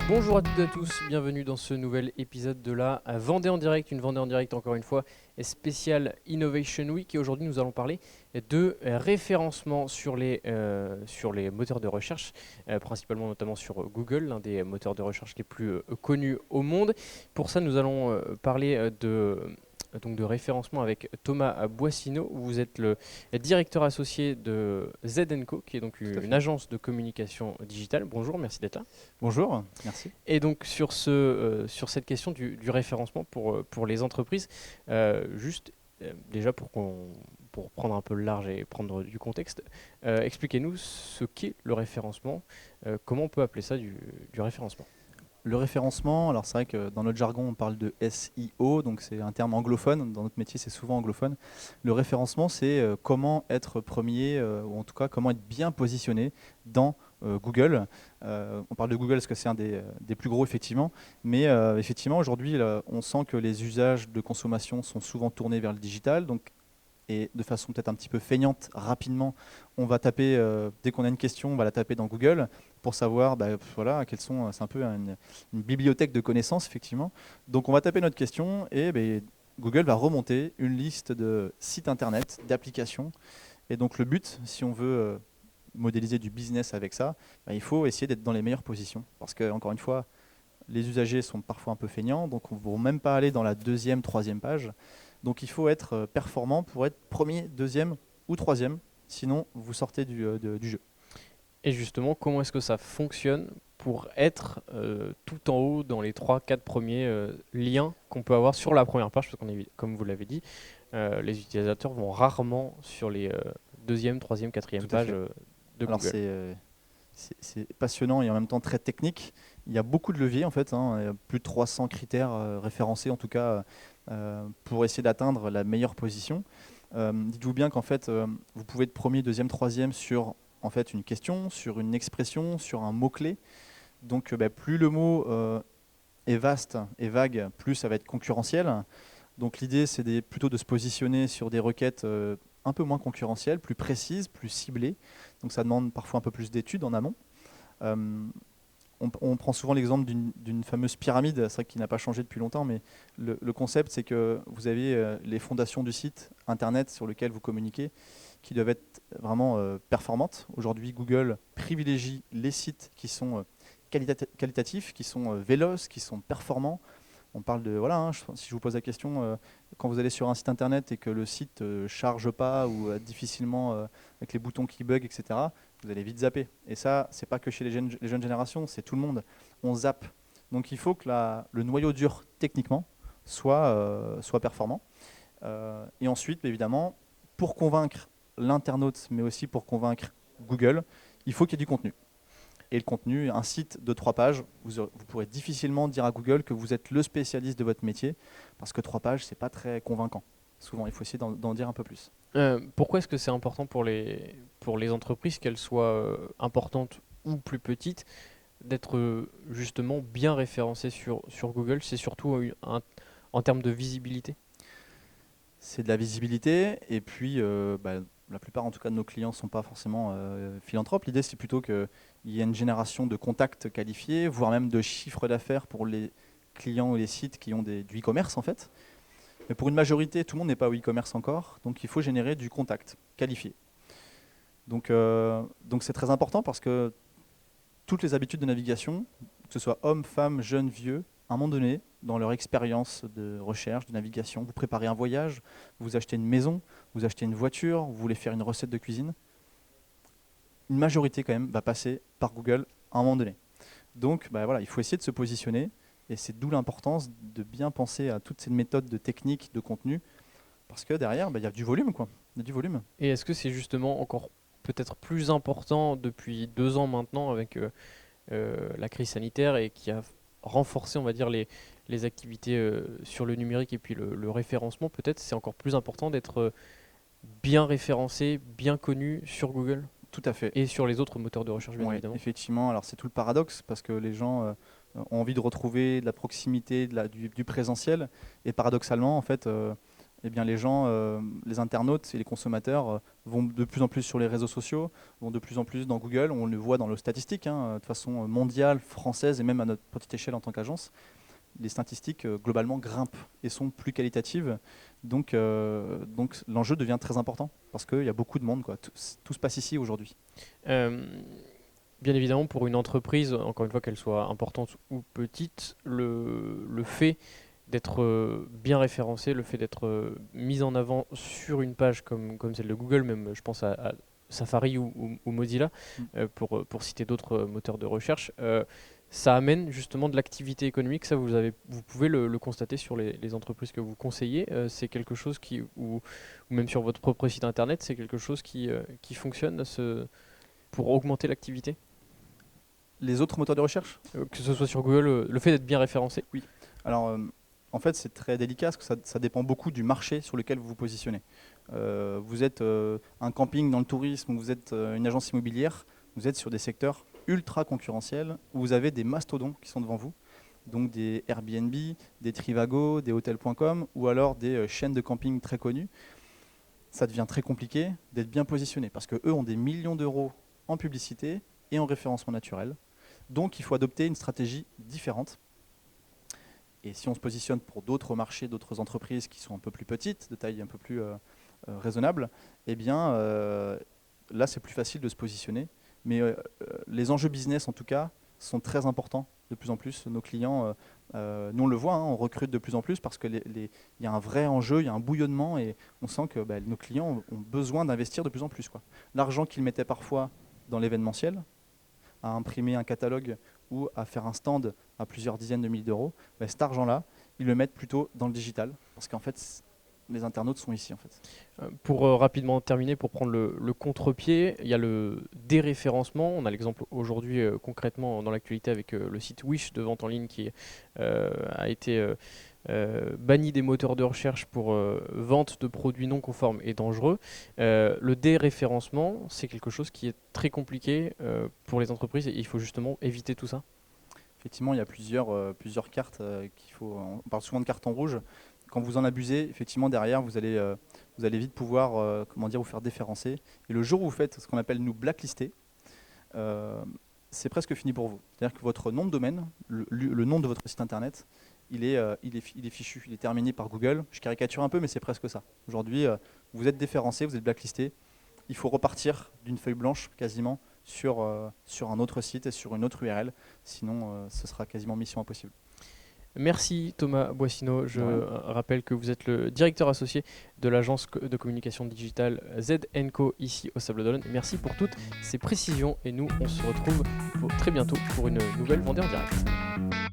Bonjour à toutes et à tous, bienvenue dans ce nouvel épisode de la Vendée en direct, une Vendée en direct encore une fois spéciale Innovation Week, et aujourd'hui nous allons parler de référencement sur les moteurs de recherche, principalement notamment sur Google, l'un des moteurs de recherche les plus connus au monde. Pour ça nous allons parler de référencement avec Thomas Boissineau. Vous êtes le directeur associé de Z&Co, qui est donc Tout à une fait. agence de communication digitale. Bonjour, merci d'être là. Bonjour, merci. Et donc sur cette question du référencement pour les entreprises, déjà pour prendre un peu le large et prendre du contexte, expliquez-nous ce qu'est le référencement, comment on peut appeler ça du référencement. Le référencement, alors c'est vrai que dans notre jargon on parle de SEO, donc c'est un terme anglophone, dans notre métier c'est souvent anglophone. Le référencement c'est comment être premier, ou en tout cas comment être bien positionné dans Google. On parle de Google parce que c'est un des plus gros effectivement, mais effectivement aujourd'hui là, on sent que les usages de consommation sont souvent tournés vers le digital, donc et de façon peut-être un petit peu feignante, rapidement, on va taper, dès qu'on a une question, on va la taper dans Google pour savoir, voilà, quelles sont, c'est un peu une bibliothèque de connaissances, effectivement. Donc on va taper notre question et Google va remonter une liste de sites internet, d'applications. Et donc le but, si on veut modéliser du business avec ça, il faut essayer d'être dans les meilleures positions. Parce que, encore une fois, les usagers sont parfois un peu feignants, donc on ne va même pas aller dans la deuxième, troisième page. Donc il faut être performant pour être premier, deuxième ou troisième, sinon vous sortez du jeu. Et justement, comment est-ce que ça fonctionne pour être tout en haut dans les 3-4 premiers liens qu'on peut avoir sur la première page, parce comme vous l'avez dit, les utilisateurs vont rarement sur les deuxième, troisième, quatrième Tout à pages fait. de Alors Google. c'est passionnant et en même temps très technique. Il y a beaucoup de leviers en fait, hein. Il y a plus de 300 critères référencés en tout cas pour essayer d'atteindre la meilleure position. Dites-vous bien qu'en fait vous pouvez être premier, deuxième, troisième sur en fait une question, sur une expression, sur un mot-clé. Donc plus le mot est vaste et vague, plus ça va être concurrentiel. Donc l'idée c'est plutôt de se positionner sur des requêtes un peu moins concurrentielles, plus précises, plus ciblées. Donc ça demande parfois un peu plus d'études en amont. Euh, on prend souvent l'exemple d'une fameuse pyramide, c'est vrai qu'il n'a pas changé depuis longtemps, mais le concept c'est que vous avez les fondations du site internet sur lequel vous communiquez qui doivent être vraiment performantes. Aujourd'hui, Google privilégie les sites qui sont qualitatifs, qui sont véloces, qui sont performants. On parle de, voilà, hein, si je vous pose la question, quand vous allez sur un site internet et que le site ne charge pas ou difficilement avec les boutons qui bug, etc., vous allez vite zapper. Et ça, c'est pas que chez les jeunes générations, c'est tout le monde. On zappe. Donc il faut que le noyau dur techniquement soit performant. Et ensuite, évidemment, pour convaincre l'internaute, mais aussi pour convaincre Google, il faut qu'il y ait du contenu. Et le contenu, un site de 3 pages, vous pourrez difficilement dire à Google que vous êtes le spécialiste de votre métier, parce que 3 pages, c'est pas très convaincant. Souvent, il faut essayer d'en dire un peu plus. Pourquoi est-ce que c'est important pour les entreprises, qu'elles soient importantes ou plus petites, d'être justement bien référencées sur Google? C'est surtout en termes de visibilité. C'est de la visibilité, et puis la plupart en tout cas de nos clients ne sont pas forcément philanthropes. L'idée c'est plutôt qu'il y ait une génération de contacts qualifiés, voire même de chiffre d'affaires pour les clients ou les sites qui ont du e-commerce en fait. Mais pour une majorité, tout le monde n'est pas au e-commerce encore, donc il faut générer du contact qualifié. Donc c'est très important parce que toutes les habitudes de navigation, que ce soit hommes, femmes, jeunes, vieux, à un moment donné, dans leur expérience de recherche, de navigation, vous préparez un voyage, vous achetez une maison, vous achetez une voiture, vous voulez faire une recette de cuisine, une majorité quand même va passer par Google à un moment donné. Donc voilà, il faut essayer de se positionner, et c'est d'où l'importance de bien penser à toutes ces méthodes de technique, de contenu, parce que derrière, il y a du volume, quoi. Il y a du volume. Et est-ce que c'est justement encore peut-être plus important depuis 2 ans maintenant avec la crise sanitaire, et qui a renforcé, on va dire, les activités sur le numérique et puis le référencement? Peut-être c'est encore plus important d'être bien référencé, bien connu sur Google Tout à fait. et sur les autres moteurs de recherche, bien Oui, évidemment. effectivement. Alors c'est tout le paradoxe parce que les gens ont envie de retrouver de la proximité, du présentiel. Et paradoxalement, en fait, eh bien, les gens, les internautes et les consommateurs vont de plus en plus sur les réseaux sociaux, vont de plus en plus dans Google. On le voit dans nos statistiques, hein, de façon mondiale, française et même à notre petite échelle en tant qu'agence. Les statistiques globalement grimpent et sont plus qualitatives. Donc l'enjeu devient très important parce qu'il y a beaucoup de monde, quoi. Tout se passe ici aujourd'hui. Euh, Bien évidemment, pour une entreprise, encore une fois qu'elle soit importante ou petite, le fait d'être bien référencé, le fait d'être mis en avant sur une page comme celle de Google, même je pense à Safari ou Mozilla, pour citer d'autres moteurs de recherche, ça amène justement de l'activité économique. Ça, vous pouvez le constater sur les entreprises que vous conseillez. C'est quelque chose ou même sur votre propre site internet, c'est quelque chose qui fonctionne pour augmenter l'activité. Les autres moteurs de recherche? Que ce soit sur Google, le fait d'être bien référencé. Oui. Alors, en fait, c'est très délicat parce que ça dépend beaucoup du marché sur lequel vous vous positionnez. Vous êtes un camping dans le tourisme, vous êtes une agence immobilière, vous êtes sur des secteurs ultra concurrentiels où vous avez des mastodontes qui sont devant vous, donc des Airbnb, des Trivago, des hotels.com ou alors des chaînes de camping très connues. Ça devient très compliqué d'être bien positionné parce qu'eux ont des millions d'euros en publicité et en référencement naturel. Donc il faut adopter une stratégie différente. Et si on se positionne pour d'autres marchés, d'autres entreprises qui sont un peu plus petites, de taille un peu plus raisonnable, eh bien là c'est plus facile de se positionner. Mais les enjeux business en tout cas sont très importants de plus en plus. Nos clients, nous on le voit, hein, on recrute de plus en plus parce qu'il y a un vrai enjeu, il y a un bouillonnement et on sent que nos clients ont besoin d'investir de plus en plus, quoi. L'argent qu'ils mettaient parfois dans l'événementiel, à imprimer un catalogue ou à faire un stand à plusieurs dizaines de milliers d'euros, cet argent-là, ils le mettent plutôt dans le digital, parce qu'en fait, les internautes sont ici. En fait. Pour rapidement terminer, pour prendre le contre-pied, il y a le déréférencement. On a l'exemple aujourd'hui concrètement dans l'actualité avec le site Wish de vente en ligne qui a été banni des moteurs de recherche pour vente de produits non conformes et dangereux. Le déréférencement, c'est quelque chose qui est très compliqué pour les entreprises et il faut justement éviter tout ça. Effectivement, il y a plusieurs cartes qu'il faut. On parle souvent de carton rouge. Quand vous en abusez, effectivement, derrière, vous allez vite pouvoir vous faire déférencer. Et le jour où vous faites ce qu'on appelle nous blacklister, c'est presque fini pour vous. C'est-à-dire que votre nom de domaine, le nom de votre site internet, il est fichu, il est terminé par Google. Je caricature un peu, mais c'est presque ça. Aujourd'hui, vous êtes déférencé, vous êtes blacklisté. Il faut repartir d'une feuille blanche quasiment sur un autre site et sur une autre URL. Sinon, ce sera quasiment mission impossible. Merci Thomas Boissino. Je rappelle que vous êtes le directeur associé de l'agence de communication digitale Z&Co ici au Sable d'Olonne. Merci pour toutes ces précisions et nous on se retrouve très bientôt pour une nouvelle Vendée en direct.